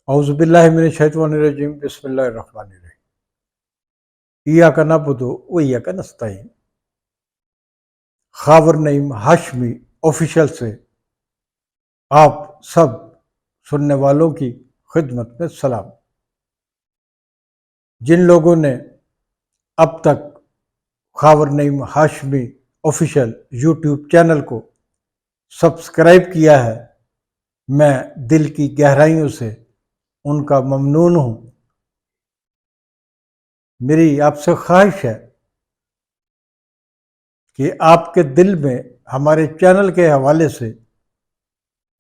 औज़ुबिल्लाहि मिनश्शैतानिर्रजीम बिस्मिल्लाहिर्रहमानिर्रहीम। इय्याका नअबुदु व इय्याका नस्तईन। खावर नईम हाशमी ऑफिशियल से आप सब सुनने वालों की खिदमत में सलाम। जिन लोगों ने अब तक Khawar Naeem Hashmi official YouTube channel को सब्सक्राइब किया है, मैं दिल की गहराइयों से उनका ममनून हूँ। मेरी आपसे ख्वाहिश है कि आपके दिल में हमारे चैनल के हवाले से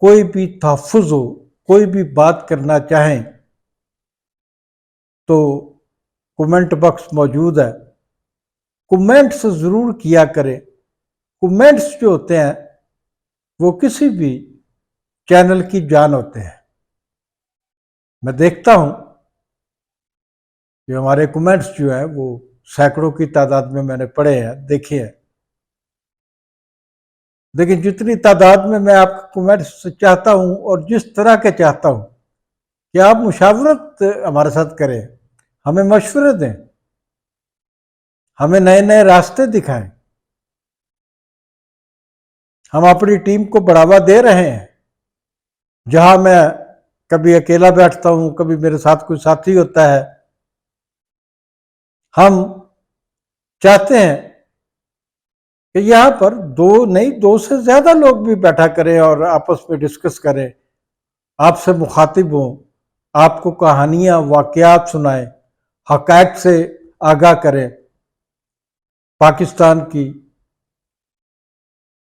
कोई भी तहफ़्फ़ुज़ हो, कोई भी बात करना चाहें तो कमेंट बॉक्स मौजूद है, कमेंट्स ज़रूर किया करें। कमेंट्स जो होते हैं वो किसी भी चैनल की जान होते हैं। मैं देखता हूँ कि हमारे कमेंट्स जो हैं वो सैकड़ों की तादाद में मैंने पढ़े हैं, देखे हैं। लेकिन जितनी तादाद में मैं आपके कमेंट्स चाहता हूँ और जिस तरह के चाहता हूँ कि आप मुशावरत हमारे साथ करें, हमें मशवरे दें, हमें नए नए रास्ते दिखाएं। हम अपनी टीम को बढ़ावा दे रहे हैं। जहां मैं कभी अकेला बैठता हूं, कभी मेरे साथ कोई साथी होता है, हम चाहते हैं कि यहाँ पर दो नहीं, दो से ज्यादा लोग भी बैठा करें और आपस में डिस्कस करें, आपसे मुखातिब हों, आपको कहानियां वाकयात सुनाएं, हकायक से आगाह करें। पाकिस्तान की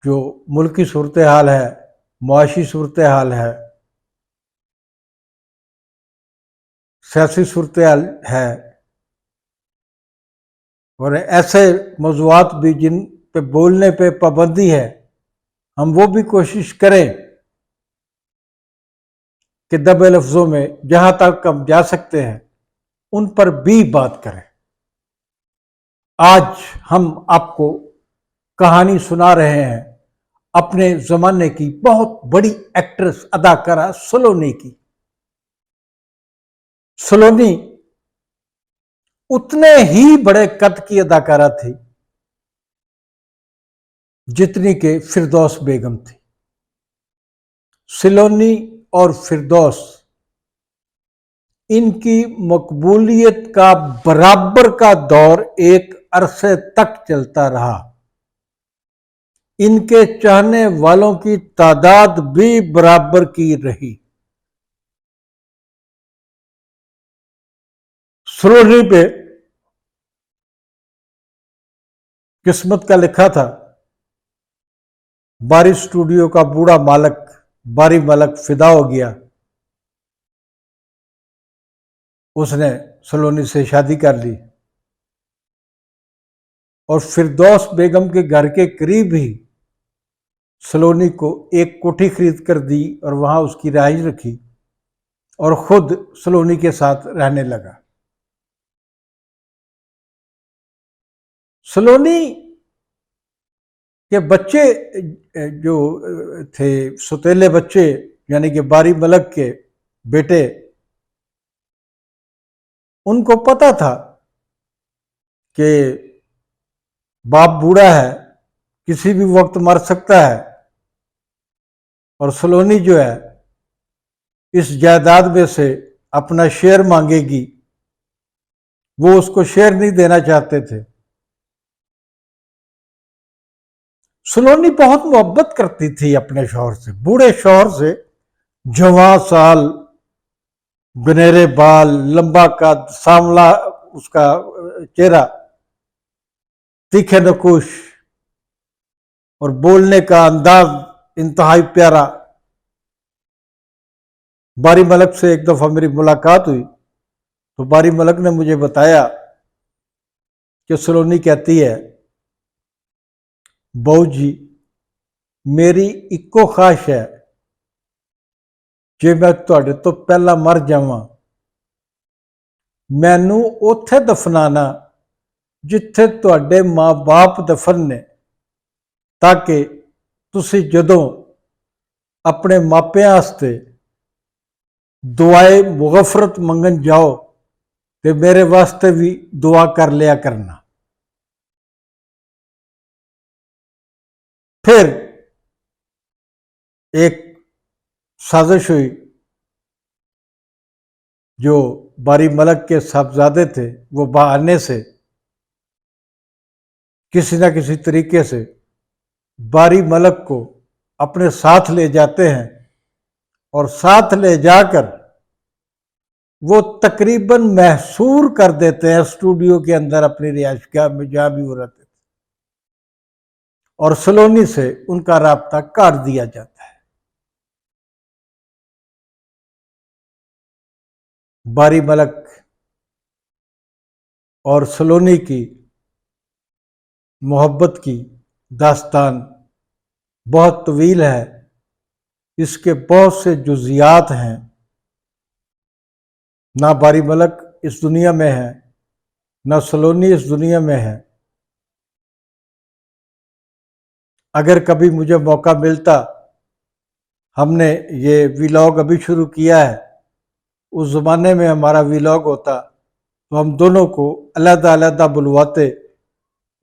जो मुल्की सूरत हाल है, मुआशी सूरत हाल है, सियासी सूरत हाल है, और ऐसे मौज़ूआत भी जिन पे बोलने पे पाबंदी है, हम वो भी कोशिश करें कि दबे लफ्ज़ों में जहाँ तक हम जा सकते हैं उन पर भी बात करें। आज हम आपको कहानी सुना रहे हैं अपने ज़माने की बहुत बड़ी एक्ट्रेस अदाकारा सलोनी की। सलोनी उतने ही बड़े कद की अदाकारा थी जितनी के फिरदौस बेगम थी। सलोनी और फिरदौस, इनकी मकबूलियत का बराबर का दौर एक अरसे तक चलता रहा। इनके चाहने वालों की तादाद भी बराबर की रही। सलोनी पे किस्मत का लिखा था। बारी स्टूडियो का बूढ़ा मालक बारी मलक फिदा हो गया। उसने सलोनी से शादी कर ली और फिरदौस बेगम के घर के करीब ही सलोनी को एक कोठी खरीद कर दी और वहां उसकी रिहाइश रखी और खुद सलोनी के साथ रहने लगा। सलोनी के बच्चे जो थे, सौतेले बच्चे, यानी कि बारी मलक के बेटे, उनको पता था कि बाप बूढ़ा है, किसी भी वक्त मर सकता है और सलोनी जो है इस जायदाद में से अपना शेयर मांगेगी। वो उसको शेयर नहीं देना चाहते थे। सलोनी बहुत मोहब्बत करती थी अपने शौहर से, बूढ़े शौहर से। जवां साल, गनेरे बाल, लंबा कद, सांवला उसका चेहरा, तीखे नकुश और बोलने का अंदाज इंतहाई प्यारा। बारी मलक से एक दफा मेरी मुलाकात हुई तो बारी मलक ने मुझे बताया कि सलोनी कहती है, बहू जी, मेरी इको ख्वाहिश है जे मैं तुहाडे तो पहला मर जावां, मैनू उत्थे दफनाना जिथे तुहाडे मां बाप दफन ने, ताकि तुसी जदों अपने मापियां वास्ते दुआए मुगफरत मंगन जाओ ते मेरे वास्ते भी दुआ कर लिया करना। फिर एक साजिश हुई, जो बारी मलक के साहबजादे थे वो बहाने से किसी न किसी तरीके से बारी मलक को अपने साथ ले जाते हैं और साथ ले जाकर वो तकरीबन महसूर कर देते हैं स्टूडियो के अंदर अपनी रिहाइशगाह में जहां भी वो रहते थे, और सलोनी से उनका राब्ता काट दिया जाता है। बारी मलक और सलोनी की मोहब्बत की दास्तान बहुत तवील है, इसके बहुत से जुजियात हैं। ना बारी मलक इस दुनिया में है, ना सलोनी इस दुनिया में है। अगर कभी मुझे मौका मिलता, हमने ये व्लॉग अभी शुरू किया है, उस ज़माने में हमारा व्लॉग होता तो हम दोनों को अलग अलग बुलवाते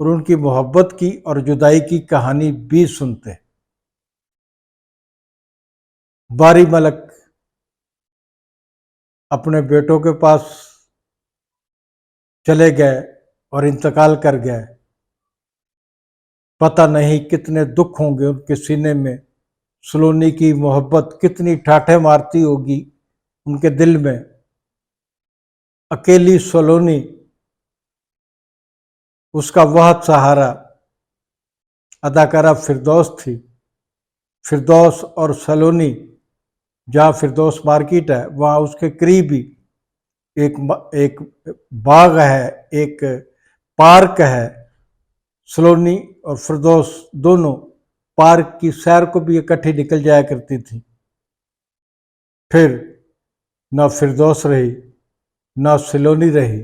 और उनकी मोहब्बत की और जुदाई की कहानी भी सुनते। बारी मलक अपने बेटों के पास चले गए और इंतकाल कर गए। पता नहीं कितने दुख होंगे उनके सीने में, सलोनी की मोहब्बत कितनी ठाठे मारती होगी उनके दिल में। अकेली सलोनी, उसका वह सहारा अदाकारा फिरदौस थी। फिरदौस और सलोनी, जहाँ फिरदौस मार्केट है वहाँ उसके करीब ही एक बाग है, एक पार्क है। सलोनी और फिरदौस दोनों पार्क की सैर को भी इकट्ठी निकल जाया करती थी। फिर ना फिरदौस रही, ना सलोनी रही,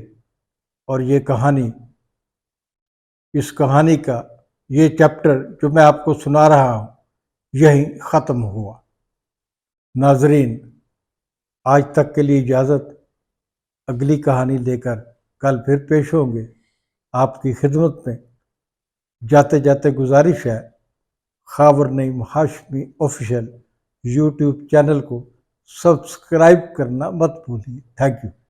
और ये कहानी, इस कहानी का ये चैप्टर जो मैं आपको सुना रहा हूँ यही ख़त्म हुआ। नाजरीन, आज तक के लिए इजाज़त। अगली कहानी लेकर कल फिर पेश होंगे आपकी खिदमत में। जाते जाते गुजारिश है, Khawar Naeem Hashmi official YouTube channel को सब्सक्राइब करना मत भूलिए। Thank you.